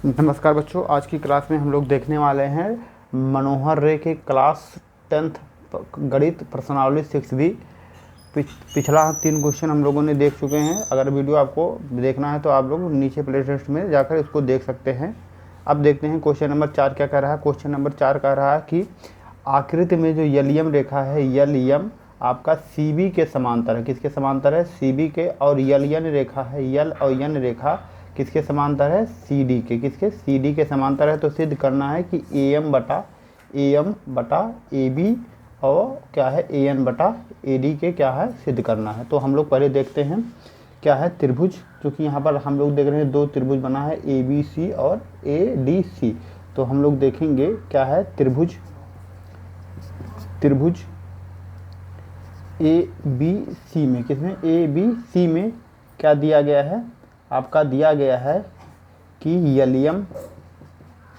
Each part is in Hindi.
नमस्कार बच्चों, आज की क्लास में हम लोग देखने वाले हैं मनोहर रे के क्लास 10th गणित प्रश्नावली 6B। पिछला 3 क्वेश्चन हम लोगों ने देख चुके हैं। अगर वीडियो आपको देखना है तो आप लोग नीचे प्ले लिस्ट में जाकर इसको देख सकते हैं। अब देखते हैं क्वेश्चन नंबर 4 क्या कह रहा है। क्वेश्चन नंबर 4 कह रहा है कि आकृति में जो यलियम रेखा है, यलियम आपका CB के समांतर है। किसके समांतर है? CB के। और यलियन रेखा है, यल और यन रेखा किसके समांतर है? CD के। किसके? CD के समांतर है। तो सिद्ध करना है कि AM बटा AB और क्या है AN बटा AD के क्या है सिद्ध करना है। तो हम लोग पहले देखते हैं क्या है त्रिभुज, क्योंकि यहाँ पर हम लोग देख रहे हैं 2 त्रिभुज बना है ABC और ADC। तो हम लोग देखेंगे क्या है त्रिभुज ABC में, किसमें? ABC में क्या दिया गया है? आपका दिया गया है कि यलियम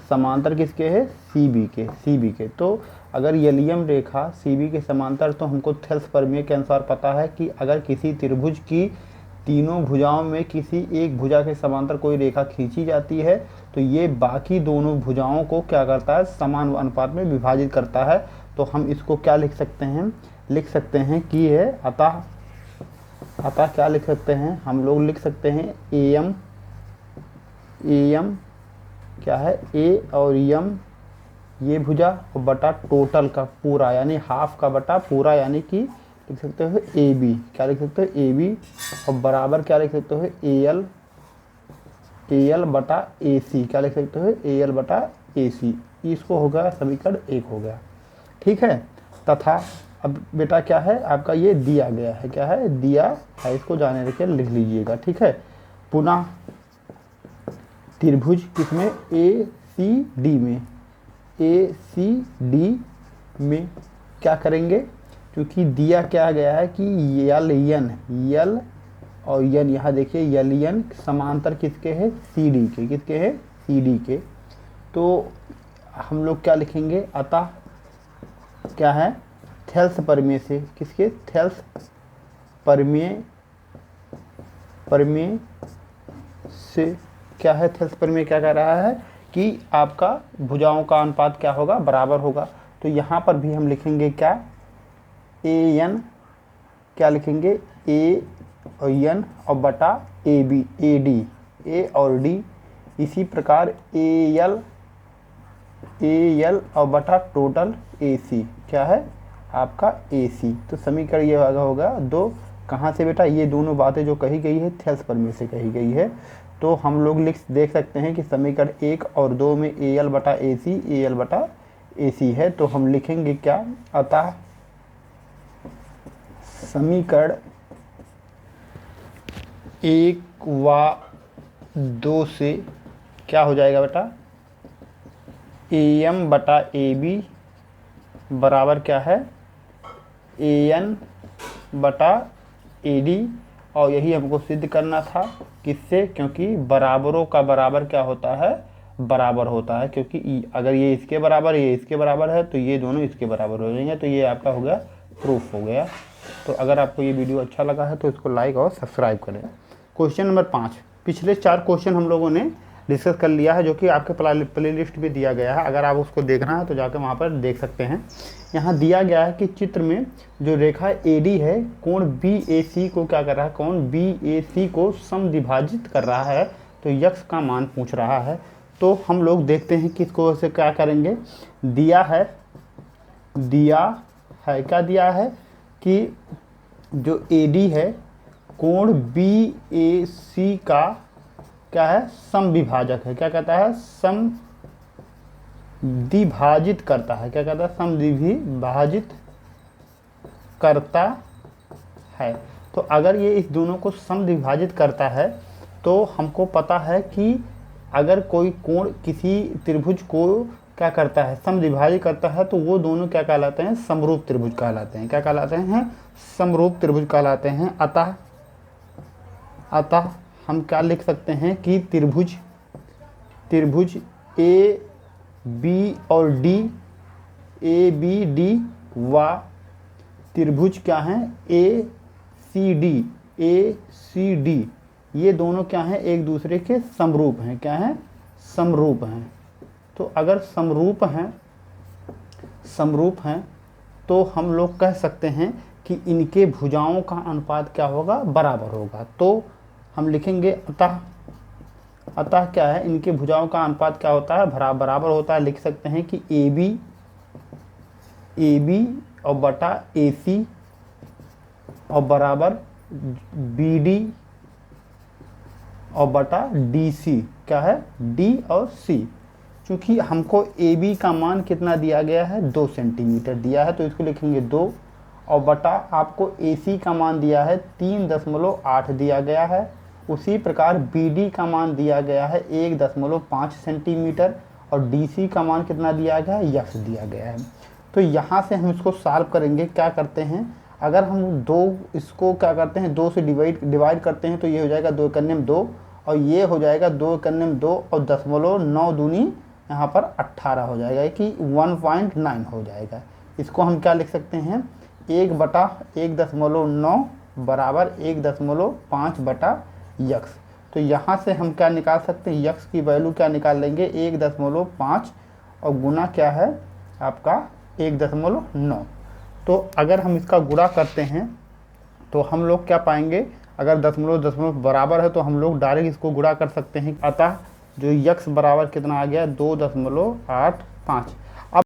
समांतर किसके है? CB के। तो अगर यलियम रेखा CB के समांतर, तो हमको थेल्स प्रमेय के अनुसार पता है कि अगर किसी त्रिभुज की तीनों भुजाओं में किसी एक भुजा के समांतर कोई रेखा खींची जाती है तो ये बाकी दोनों भुजाओं को क्या करता है? समान अनुपात में विभाजित करता है। तो हम इसको क्या लिख सकते हैं? लिख सकते हैं कि है अतः क्या लिख सकते हैं? हम लोग लिख सकते हैं AM क्या है? A और M ये भुजा और बटा टोटल का पूरा यानी हाफ का बटा पूरा, यानी कि लिख सकते हो AB। क्या लिख सकते हो? AB और बराबर क्या लिख सकते हो? AL बटा AC। क्या लिख सकते हो? AL बटा AC। इसको हो गया समीकरण 1 हो गया। ठीक है। तथा अब बेटा क्या है आपका? ये दिया गया है। क्या है? दिया है। इसको जाने रखे लिख लीजिएगा। ठीक है। पुनः त्रिभुज किसमें? ACD में क्या करेंगे? क्योंकि दिया क्या गया है कि यल और यन, यहाँ देखिए यलियन समांतर किसके है? CD के। किसके है? CD के। तो हम लोग क्या लिखेंगे? अतः क्या है? थेल्स प्रमेय से, किसके? थेल्स प्रमेय से क्या है? थेल्स प्रमेय क्या कह रहा है कि आपका भुजाओं का अनुपात क्या होगा? बराबर होगा। तो यहाँ पर भी हम लिखेंगे क्या? AN क्या लिखेंगे? A और N और बटा AD A और D। इसी प्रकार AL और बटा टोटल AC क्या है? आपका AC। तो समीकरण ये होगा 2। कहाँ से बेटा? ये दोनों बातें जो कही गई है थेल्स प्रमेय से कही गई है। तो हम लोग देख सकते हैं कि समीकरण 1 और 2 में AL बटा AC है। तो हम लिखेंगे क्या? अतः समीकरण 1 व 2 से क्या हो जाएगा बेटा? AM बटा AB बराबर क्या है? AN बटा AD। और यही हमको सिद्ध करना था। किससे? क्योंकि बराबरों का बराबर क्या होता है? बराबर होता है। क्योंकि अगर ये इसके बराबर ये इसके बराबर है तो ये दोनों इसके बराबर हो जाएंगे। तो ये आपका हो गया प्रूफ हो गया। तो अगर आपको ये वीडियो अच्छा लगा है तो इसको लाइक और सब्सक्राइब करें। Question number 5। पिछले 4 क्वेश्चन हम लोगों ने डिस्कस कर लिया है, जो कि आपके प्ले लिस्ट में दिया गया है। अगर आप उसको देखना है तो जाकर वहाँ पर देख सकते हैं। यहाँ दिया गया है कि चित्र में जो रेखा AD है कोण BAC को क्या कर रहा है? कोण BAC को समद्विभाजित कर रहा है। तो यक्स का मान पूछ रहा है। तो हम लोग देखते हैं कि इसको ऐसे क्या करेंगे। दिया है क्या दिया है कि जो AD है कोण BAC का क्या है? समविभाजक है। क्या कहता है? समद्विभाजित करता है। क्या कहता है? समद्विभाजित करता है। तो अगर ये इस दोनों को समद्विभाजित करता है तो हमको पता है कि अगर कोई कोण किसी त्रिभुज को क्या करता है? समद्विभाजित करता है तो वो दोनों क्या कहलाते हैं? समरूप त्रिभुज कहलाते हैं। क्या कहलाते हैं? समरूप त्रिभुज कहलाते हैं। अतः हम क्या लिख सकते हैं कि त्रिभुज AB और D ABD व त्रिभुज क्या है? ACD ये दोनों क्या हैं? एक दूसरे के समरूप हैं। क्या हैं? समरूप हैं। तो अगर समरूप हैं तो हम लोग कह सकते हैं कि इनके भुजाओं का अनुपात क्या होगा, बराबर होगा। तो हम लिखेंगे अतः क्या है, इनके भुजाओं का अनुपात क्या होता है, बराबर होता है। लिख सकते हैं कि ए बी और बटा ए सी और बराबर बी डी और बटा डी सी, क्या है, डी और सी। चूँकि हमको ए बी का मान कितना दिया गया है, 2 सेंटीमीटर दिया है, तो इसको लिखेंगे 2 और बटा आपको ए सी का मान दिया है 3.8 दिया गया है। उसी प्रकार बी डी का मान दिया गया है 1.5 सेंटीमीटर और डी सी का मान कितना दिया गया है, यक्स दिया गया है। तो यहाँ से हम इसको सॉल्व करेंगे। क्या करते हैं, अगर हम इसको क्या करते हैं, 2 से डिवाइड करते हैं तो ये हो जाएगा 2 एकन्ने में 2 और ये हो जाएगा 2 एकन्ने में 2 और 0.9 दूनी यहाँ पर 18 हो जाएगा कि 1.9 हो जाएगा। इसको हम क्या लिख सकते हैं, 1/1.9 बराबर 1.5 बटा यक्स। तो यहाँ से हम क्या निकाल सकते हैं, यक्स की वैल्यू क्या निकाल लेंगे, 1.5 और गुना क्या है आपका 1.9। तो अगर हम इसका गुणा करते हैं तो हम लोग क्या पाएंगे, अगर दशमलव बराबर है तो हम लोग डायरेक्ट इसको गुणा कर सकते हैं। अतः जो यक्स बराबर कितना आ गया, 2.85।